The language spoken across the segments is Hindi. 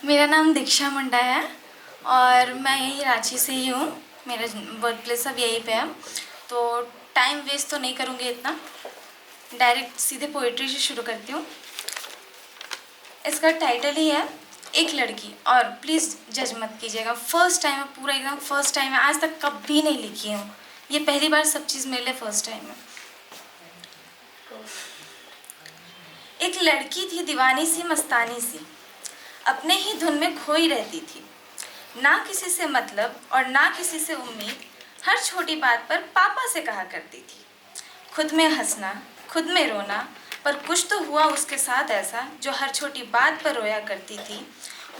मेरा नाम दीक्षा मुंडा है और मैं यही रांची से ही हूँ। मेरा वर्क प्लेस सब यहीं पे है, तो टाइम वेस्ट तो नहीं करूँगी इतना, डायरेक्ट सीधे पोइट्री से शुरू करती हूँ। इसका टाइटल ही है एक लड़की, और प्लीज़ जज मत कीजिएगा, फर्स्ट टाइम है, पूरा एकदम फर्स्ट टाइम है, आज तक कभी नहीं लिखी हूँ, ये पहली बार सब चीज़ मेरे लिए फर्स्ट टाइम है। एक लड़की थी दीवानी सी मस्तानी सी, अपने ही धुन में खोई रहती थी, ना किसी से मतलब और ना किसी से उम्मीद, हर छोटी बात पर पापा से कहा करती थी। खुद में हंसना, खुद में रोना, पर कुछ तो हुआ उसके साथ ऐसा जो हर छोटी बात पर रोया करती थी।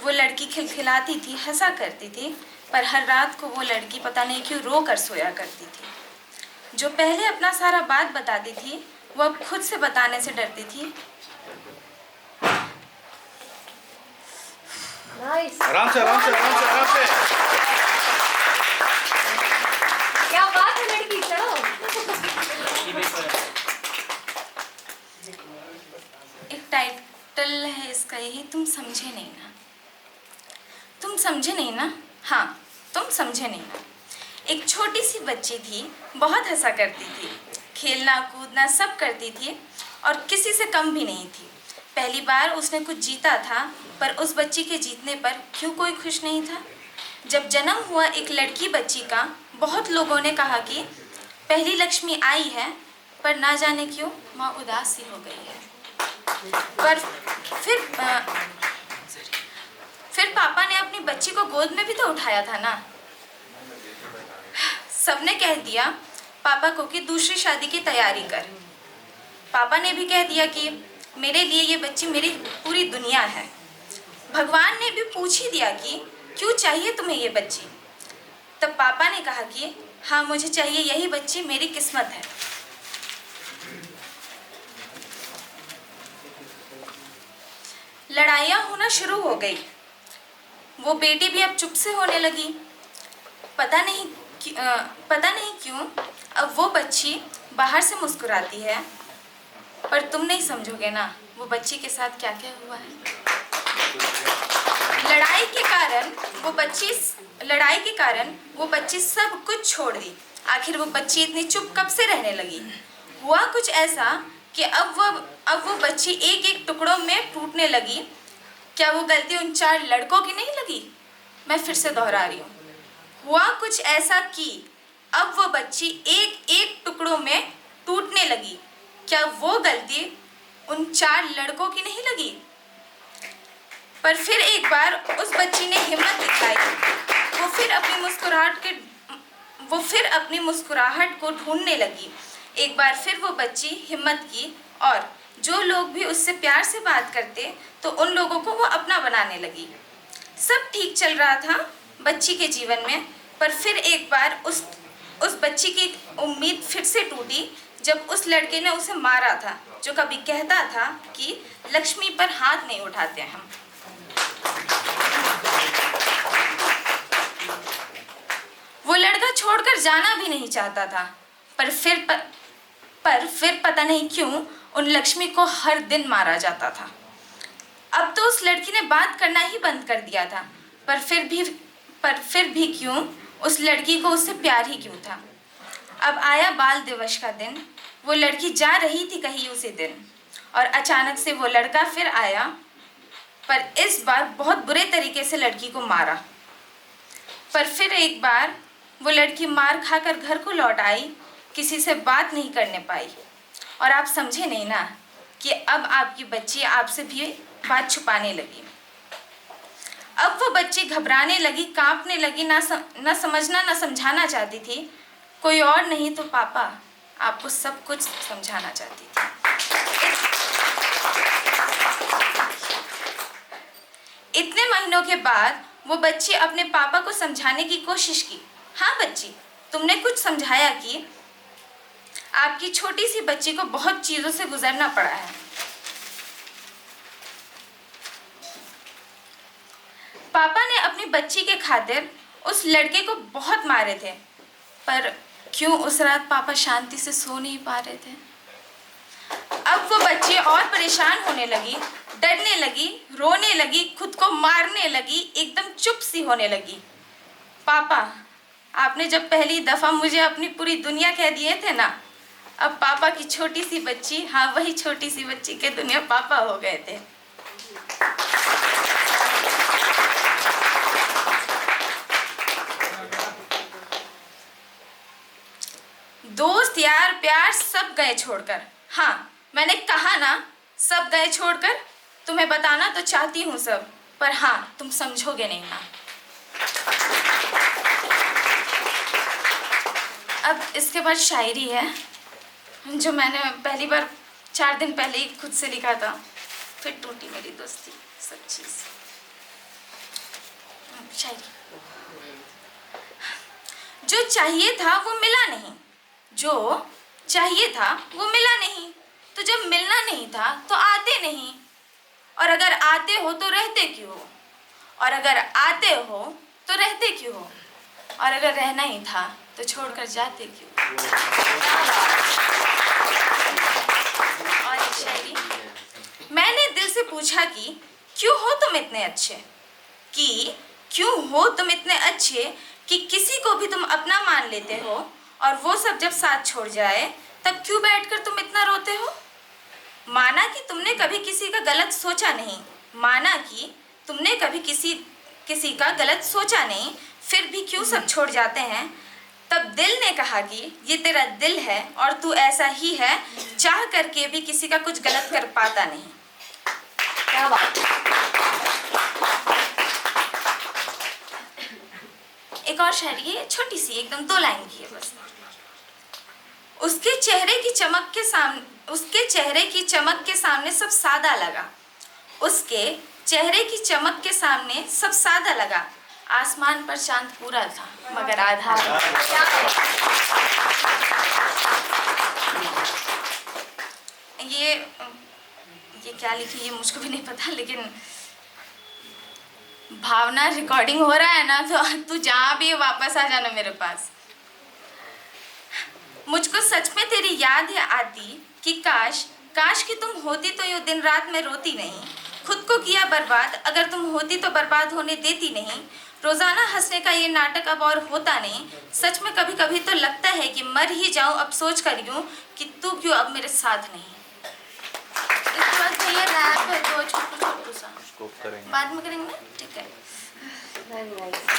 वो लड़की खिलखिलाती थी, हंसा करती थी, पर हर रात को वो लड़की पता नहीं क्यों रो कर सोया करती थी। जो पहले अपना सारा बात बताती थी, वो अब खुद से बताने से डरती थी। आराम से आराम से आराम से आराम से। क्या बात है लड़की, चलो। एक टाइटल है इसका यही, तुम समझे नहीं ना। तुम समझे नहीं ना, हाँ तुम समझे नहीं ना। एक छोटी सी बच्ची थी, बहुत हंसा करती थी, खेलना कूदना सब करती थी और किसी से कम भी नहीं थी। पहली बार उसने कुछ जीता था, पर उस बच्ची के जीतने पर क्यों कोई खुश नहीं था। जब जन्म हुआ एक लड़की बच्ची का, बहुत लोगों ने कहा कि पहली लक्ष्मी आई है, पर ना जाने क्यों माँ उदास सी हो गई है। पर फिर पापा ने अपनी बच्ची को गोद में भी तो उठाया था ना। सबने कह दिया पापा को कि दूसरी शादी की तैयारी कर। पापा ने भी कह दिया कि मेरे लिए ये बच्ची मेरी पूरी दुनिया है। भगवान ने भी पूछ ही दिया कि क्यों चाहिए तुम्हें ये बच्ची। तब पापा ने कहा कि हाँ मुझे चाहिए, यही बच्ची मेरी किस्मत है। लड़ाइयाँ होना शुरू हो गई, वो बेटी भी अब चुप से होने लगी। पता नहीं क्यों अब वो बच्ची बाहर से मुस्कुराती है, पर तुम नहीं समझोगे ना वो बच्ची के साथ क्या क्या हुआ है। लड़ाई के कारण वो बच्ची सब कुछ छोड़ दी। आखिर वो बच्ची इतनी चुप कब से रहने लगी। हुआ कुछ ऐसा कि अब वो बच्ची एक एक टुकड़ों में टूटने लगी। क्या वो गलती उन 4 लड़कों की नहीं लगी। मैं फिर से दोहरा रही हूँ, हुआ कुछ ऐसा कि अब वो बच्ची एक एक टुकड़ों में टूटने लगी। क्या वो गलती उन 4 लड़कों की नहीं लगी। पर फिर एक बार उस बच्ची ने हिम्मत दिखाई। वो फिर अपनी मुस्कुराहट को ढूंढने लगी। एक बार फिर वो बच्ची हिम्मत की, और जो लोग भी उससे प्यार से बात करते तो उन लोगों को वो अपना बनाने लगी। सब ठीक चल रहा था बच्ची के जीवन में, पर फिर एक बार उस बच्ची की उम्मीद फिर से टूटी जब उस लड़के ने उसे मारा था, जो कभी कहता था कि लक्ष्मी पर हाथ नहीं उठाते हम। वो लड़का छोड़कर जाना भी नहीं चाहता था, पर फिर पता नहीं क्यों उन लक्ष्मी को हर दिन मारा जाता था। अब तो उस लड़की ने बात करना ही बंद कर दिया था, पर फिर भी क्यों उस लड़की को उससे प्यार ही क्यों था। अब आया बाल दिवस का दिन, वो लड़की जा रही थी कहीं उसी दिन, और अचानक से वो लड़का फिर आया, पर इस बार बहुत बुरे तरीके से लड़की को मारा। पर फिर एक बार वो लड़की मार खाकर घर को लौट आई, किसी से बात नहीं करने पाई। और आप समझे नहीं ना कि अब आपकी बच्ची आपसे भी बात छुपाने लगी। अब वो बच्ची घबराने लगी, कांपने लगी, ना समझना ना समझाना चाहती थी। कोई और नहीं तो पापा आपको सब कुछ समझाना चाहती थी। इतने महीनों के बाद वो बच्ची अपने पापा को समझाने की कोशिश की। हाँ बच्ची, तुमने कुछ समझाया कि आपकी छोटी सी बच्ची को बहुत चीजों से गुजरना पड़ा है। पापा ने अपनी बच्ची के खातिर उस लड़के को बहुत मारे थे, पर क्यों उस रात पापा शांति से सो नहीं पा रहे थे। अब वो बच्ची और परेशान होने लगी, डरने लगी, रोने लगी, खुद को मारने लगी, एकदम चुप सी होने लगी। पापा, आपने जब पहली दफ़ा मुझे अपनी पूरी दुनिया कह दिए थे ना, अब पापा की छोटी सी बच्ची, हाँ वही छोटी सी बच्ची के दुनिया पापा हो गए थे। दोस्त, यार, प्यार सब गए छोड़कर। हाँ, मैंने कहा ना, सब गए छोड़कर। तुम्हें बताना तो चाहती हूँ सब, पर हाँ, तुम समझोगे नहीं ना। अब इसके बाद शायरी है, जो मैंने पहली बार 4 दिन पहले ही खुद से लिखा था। फिर टूटी मेरी दोस्ती, सब चीज़। शायरी। जो चाहिए था वो मिला नहीं, जो चाहिए था वो मिला नहीं, तो जब मिलना नहीं था तो आते नहीं, और अगर आते हो तो रहते क्यों हो, और अगर आते हो तो रहते क्यों हो, और अगर रहना ही था तो छोड़कर जाते क्यों। और एक शायरी। मैंने दिल से पूछा कि क्यों हो तुम इतने अच्छे, कि क्यों हो तुम इतने अच्छे कि किसी को भी तुम अपना मान लेते हो, और वो सब जब साथ छोड़ जाए तब क्यों बैठकर तुम इतना रोते हो। माना कि तुमने कभी किसी का गलत सोचा नहीं, माना कि तुमने कभी किसी का गलत सोचा नहीं, फिर भी क्यों सब छोड़ जाते हैं। तब दिल ने कहा कि ये तेरा दिल है और तू ऐसा ही है, चाह करके भी किसी का कुछ गलत कर पाता नहीं। क्या बात। एक और शायरी है, छोटी सी, एकदम 2 लाइन की है बस। उसके चेहरे की चमक के सामने सब सादा लगा, उसके चेहरे की चमक के सामने सब सादा लगा, आसमान पर चांद पूरा था मगर आधा था। ये क्या लिखी ये मुझको भी नहीं पता, लेकिन भावना, रिकॉर्डिंग हो रहा है ना, तो तू जहाँ भी है वापस आ जाना मेरे पास। मुझको सच में तेरी याद है आती कि काश कि तुम होती तो यूँ दिन रात में रोती नहीं, खुद को किया बर्बाद, अगर तुम होती तो बर्बाद होने देती नहीं, रोज़ाना हंसने का ये नाटक अब और होता नहीं, सच में कभी कभी तो लगता है कि मर ही जाऊं अब सोच कर यूँ कि तू क्यों अब मेरे साथ नहीं। इसके बाद भैया रैप है, 2 छोटू सा, बाद में करेंगे, ठीक है। Very nice.